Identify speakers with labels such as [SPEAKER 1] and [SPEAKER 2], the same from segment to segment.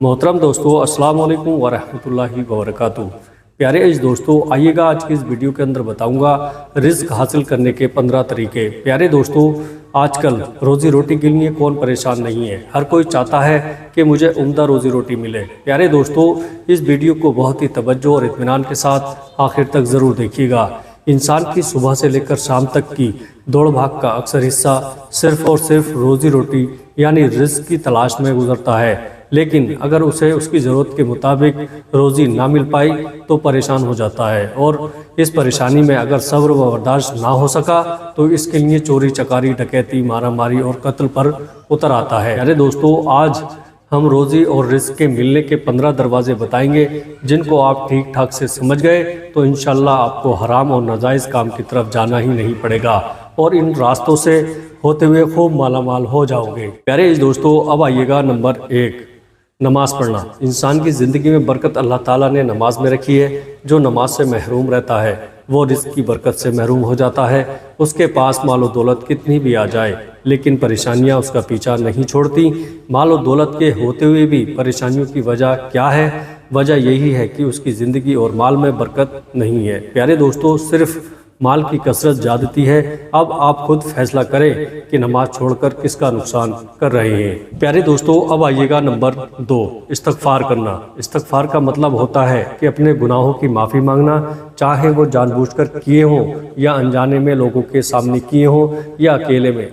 [SPEAKER 1] मोहतरम दोस्तों, अस्सलाम वालेकुम वरहमतुल्लाहि वबरकातुहू। प्यारे अज़ीज़ दोस्तों, आइएगा आज की इस वीडियो के अंदर बताऊंगा रिज़्क हासिल करने के 15 तरीके। प्यारे दोस्तों, आजकल रोज़ी रोटी के लिए कौन परेशान नहीं है। हर कोई चाहता है कि मुझे उम्दा रोज़ी रोटी मिले। प्यारे दोस्तों, इस वीडियो को बहुत ही तवज्जो और इत्मीनान के साथ आखिर तक ज़रूर देखिएगा। इंसान की सुबह से लेकर शाम तक की दौड़ भाग का अक्सर हिस्सा सिर्फ और सिर्फ रोज़ी रोटी यानी रिज़्क की तलाश में गुजरता है। लेकिन अगर उसे उसकी ज़रूरत के मुताबिक रोज़ी ना मिल पाई तो परेशान हो जाता है, और इस परेशानी में अगर सब्र व बर्दाश्त ना हो सका तो इसके लिए चोरी चकारी, डकैती, मारामारी और कत्ल पर उतर आता है। अरे दोस्तों, आज हम रोज़ी और रिज़्क के मिलने के 15 दरवाजे बताएंगे, जिनको आप ठीक ठाक से समझ गए तो इंशाल्लाह आपको हराम और नाजायज़ काम की तरफ जाना ही नहीं पड़ेगा और इन रास्तों से होते हुए खूब मालामाल हो जाओगे। प्यारे दोस्तों, अब आइएगा नंबर 1, नमाज पढ़ना। इंसान की ज़िंदगी में बरकत अल्लाह ताला ने नमाज में रखी है। जो नमाज से महरूम रहता है वो रिज़्क की बरकत से महरूम हो जाता है। उसके पास मालो दौलत कितनी भी आ जाए लेकिन परेशानियां उसका पीछा नहीं छोड़ती। मालो दौलत के होते हुए भी परेशानियों की वजह क्या है? वजह यही है कि उसकी ज़िंदगी और माल में बरकत नहीं है। प्यारे दोस्तों, सिर्फ माल की कसरत ज़्यादती है। अब आप खुद फैसला करें कि नमाज छोड़कर किसका नुकसान कर रहे हैं। प्यारे दोस्तों, अब आइएगा नंबर 2, इस्तगफार करना। इस्तगफार का मतलब होता है कि अपने गुनाहों की माफ़ी मांगना, चाहे वो जानबूझकर किए हों या अनजाने में लोगों के सामने किए हों या अकेले में।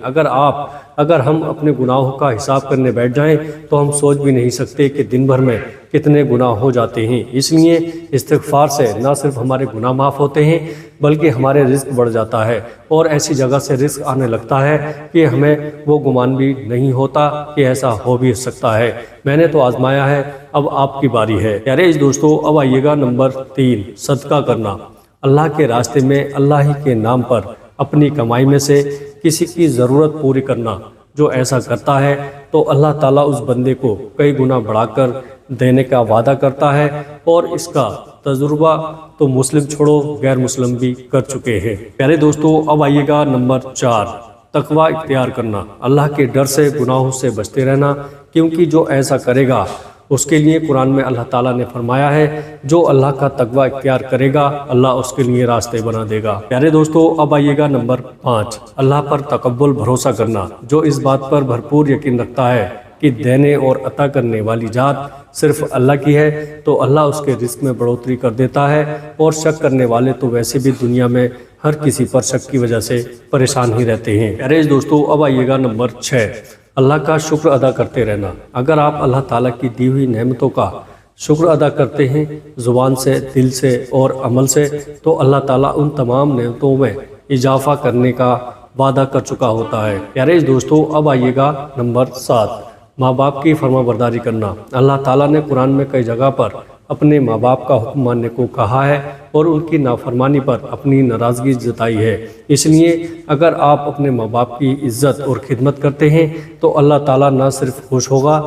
[SPEAKER 1] अगर हम अपने गुनाहों का हिसाब करने बैठ जाएं तो हम सोच भी नहीं सकते कि दिन भर में कितने गुनाह हो जाते हैं। इसलिए इस्तिग़फ़ार से न सिर्फ हमारे गुनाह माफ़ होते हैं बल्कि हमारे रिज़्क बढ़ जाता है और ऐसी जगह से रिज़्क आने लगता है कि हमें वो गुमान भी नहीं होता कि ऐसा हो भी सकता है। मैंने तो आजमाया है, अब आपकी बारी है। प्यारे दोस्तों, अब आइएगा नंबर 3, सदका करना। अल्लाह के रास्ते में अल्लाह ही के नाम पर अपनी कमाई में से किसी की ज़रूरत पूरी करना। जो ऐसा करता है तो अल्लाह ताला उस बंदे को कई गुना बढ़ाकर देने का वादा करता है, और इसका तजुर्बा तो मुस्लिम छोड़ो गैर मुस्लिम भी कर चुके हैं। प्यारे दोस्तों, अब आइएगा नंबर 4, तकवा इख्तियार करना। अल्लाह के डर से गुनाहों से बचते रहना, क्योंकि जो ऐसा करेगा उसके लिए कुरान में अल्लाह ताला ने फरमाया है, जो अल्लाह का तकवा इख्तियार करेगा अल्लाह उसके लिए रास्ते बना देगा। प्यारे दोस्तों, अब आइएगा नंबर 5, अल्लाह पर तकब्बुल भरोसा करना। जो इस बात पर भरपूर यकीन रखता है कि देने और अता करने वाली जात सिर्फ अल्लाह की है तो अल्लाह उसके रिज़्क में बढ़ोतरी कर देता है, और शक करने वाले तो वैसे भी दुनिया में हर किसी पर शक की वजह से परेशान ही रहते हैं। प्यारे दोस्तों, अब आइएगा नंबर 6, अल्लाह का शुक्र अदा करते रहना। अगर आप अल्लाह ताला की दी हुई नेमतों का शुक्र अदा करते हैं ज़ुबान से, दिल से और अमल से, तो अल्लाह ताला उन तमाम नेमतों में इजाफा करने का वादा कर चुका होता है। प्यारे दोस्तों, अब आइएगा नंबर 7, माँ बाप की फरमाबरदारी करना। अल्लाह ताला ने कुरान में कई जगह पर अपने माँ बाप का हुक्म मानने को कहा है और उनकी नाफरमानी पर अपनी नाराज़गी जताई है। इसलिए अगर आप अपने माँ बाप की इज़्ज़त और खिदमत करते हैं तो अल्लाह ताला न सिर्फ खुश होगा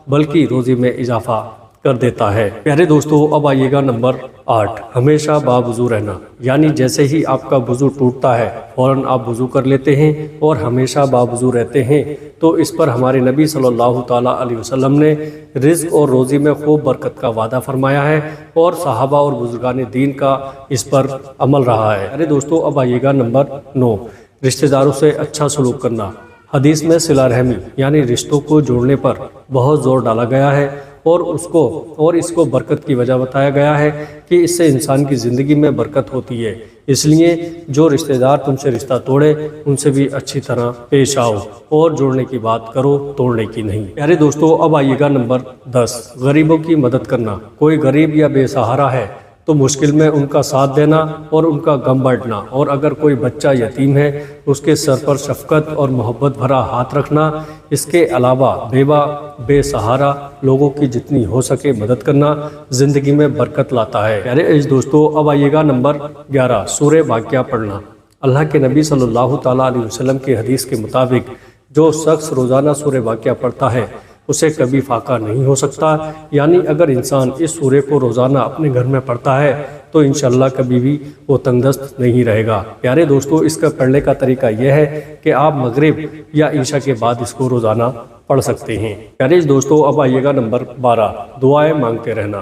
[SPEAKER 1] बल्कि रोज़ी में इजाफा कर देता है। प्यारे दोस्तों, अब आइएगा नंबर 8, हमेशा बावुज़ू रहना। यानी जैसे ही आपका वुज़ू टूटता है फ़ौरन आप वुज़ू कर लेते हैं और हमेशा बावुज़ू रहते हैं। तो इस पर हमारे नबी सल्लल्लाहु ताला अलैहि वसल्लम ने रिज़्क और रोज़ी में खूब बरकत का वादा फरमाया है, और सहाबा और बुजुर्गान दीन का इस पर अमल रहा है। अरे दोस्तों, अब आइएगा नंबर 9, रिश्तेदारों से अच्छा सलूक करना। हदीस में सिला रहमी यानी रिश्तों को जोड़ने पर बहुत ज़ोर डाला गया है और इसको बरकत की वजह बताया गया है कि इससे इंसान की ज़िंदगी में बरकत होती है। इसलिए जो रिश्तेदार तुमसे रिश्ता तोड़े उनसे भी अच्छी तरह पेश आओ और जोड़ने की बात करो, तोड़ने की नहीं। प्यारे दोस्तों, अब आइएगा नंबर 10, गरीबों की मदद करना। कोई गरीब या बेसहारा है तो मुश्किल में उनका साथ देना और उनका गम बांटना, और अगर कोई बच्चा यतीम है उसके सर पर शफकत और मोहब्बत भरा हाथ रखना। इसके अलावा बेवा बेसहारा लोगों की जितनी हो सके मदद करना ज़िंदगी में बरकत लाता है। प्यारे दोस्तों, अब आइएगा नंबर 11, सूरह वाक़िया पढ़ना। अल्लाह के नबी सल्लल्लाहु ताला अलैहि वसल्लम की हदीस के मुताबिक जो शख्स रोज़ाना सूरह वाक़िया पढ़ता है اسے کبھی فاقہ نہیں ہو سکتا۔ یعنی اگر انسان اس سورے کو روزانہ اپنے گھر میں پڑھتا ہے تو انشاءاللہ کبھی بھی وہ تندرست نہیں رہے گا۔ پیارے دوستو، اس کا پڑھنے کا طریقہ یہ ہے کہ آپ مغرب یا عشاء کے بعد اس کو روزانہ پڑھ سکتے ہیں۔ پیارے دوستو، اب آئیے گا نمبر 12، دعائیں مانگتے رہنا۔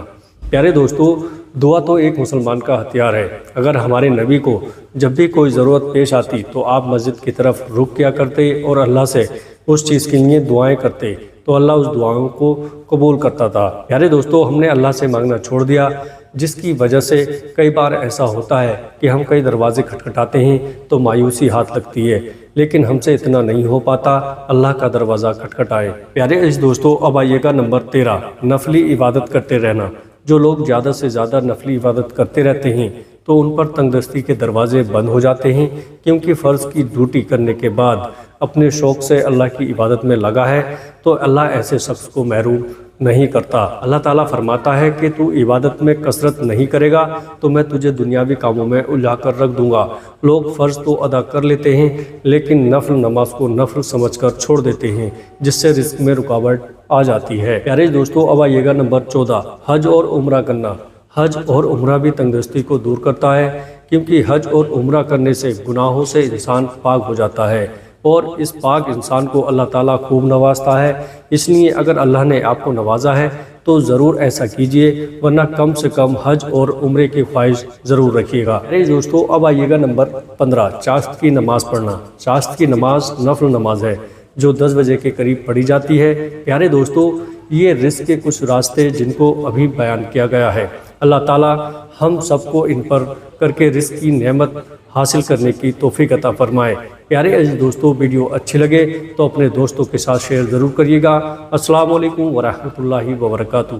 [SPEAKER 1] پیارے دوستو، دعا تو ایک مسلمان کا ہتھیار ہے۔ اگر ہمارے نبی کو جب بھی کوئی ضرورت پیش آتی تو آپ مسجد کی طرف رخ کیا کرتے اور اللہ سے اس چیز کے لیے دعائیں کرتے تو اللہ اس دعاؤں کو قبول کرتا تھا۔ پیارے دوستو، ہم نے اللہ سے مانگنا چھوڑ دیا، جس کی وجہ سے کئی بار ایسا ہوتا ہے کہ ہم کئی دروازے کھٹکھٹاتے ہیں تو مایوسی ہاتھ لگتی ہے، لیکن ہم سے اتنا نہیں ہو پاتا اللہ کا دروازہ کھٹکھٹائے۔ پیارے عزیز دوستو، اب آئیے گا نمبر 13، نفلی عبادت کرتے رہنا۔ جو لوگ زیادہ سے زیادہ نفلی عبادت کرتے رہتے ہیں تو ان پر تندرستی کے دروازے بند ہو جاتے ہیں، کیونکہ فرض کی ڈیوٹی کرنے کے بعد اپنے شوق سے اللہ کی عبادت میں لگا ہے تو اللہ ایسے شخص کو محروم نہیں کرتا۔ اللہ تعالیٰ فرماتا ہے کہ تو عبادت میں کثرت نہیں کرے گا تو میں تجھے دنیاوی کاموں میں الجھا کر رکھ دوں گا۔ لوگ فرض تو ادا کر لیتے ہیں لیکن نفل نماز کو نفل سمجھ کر چھوڑ دیتے ہیں، جس سے رزق میں رکاوٹ آ جاتی ہے۔ پیارے دوستو، اب آئیے گا نمبر 14، حج اور عمرہ کرنا۔ حج اور عمرہ بھی تندرستی کو دور کرتا ہے، کیونکہ حج اور عمرہ کرنے سے گناہوں سے انسان پاک ہو جاتا ہے اور اس پاک انسان کو اللہ تعالیٰ خوب نوازتا ہے۔ اس لیے اگر اللہ نے آپ کو نوازا ہے تو ضرور ایسا کیجئے، ورنہ کم سے کم حج اور عمرے کی خواہش ضرور رکھیے گا۔ میرے دوستو، اب آئیے گا نمبر 15، چاشت کی نماز پڑھنا۔ چاشت کی نماز نفل نماز ہے جو 10 بجے کے قریب پڑھی جاتی ہے۔ پیارے دوستو، یہ رزق کے کچھ راستے جن کو ابھی بیان کیا گیا ہے، اللہ تعالیٰ ہم سب کو ان پر کر کے رزق کی نعمت حاصل کرنے کی توفیق عطا فرمائے۔ پیارے عزیز دوستو، ویڈیو اچھی لگے تو اپنے دوستوں کے ساتھ شیئر ضرور کریے گا۔ السلام علیکم ورحمۃ اللہ وبرکاتہ۔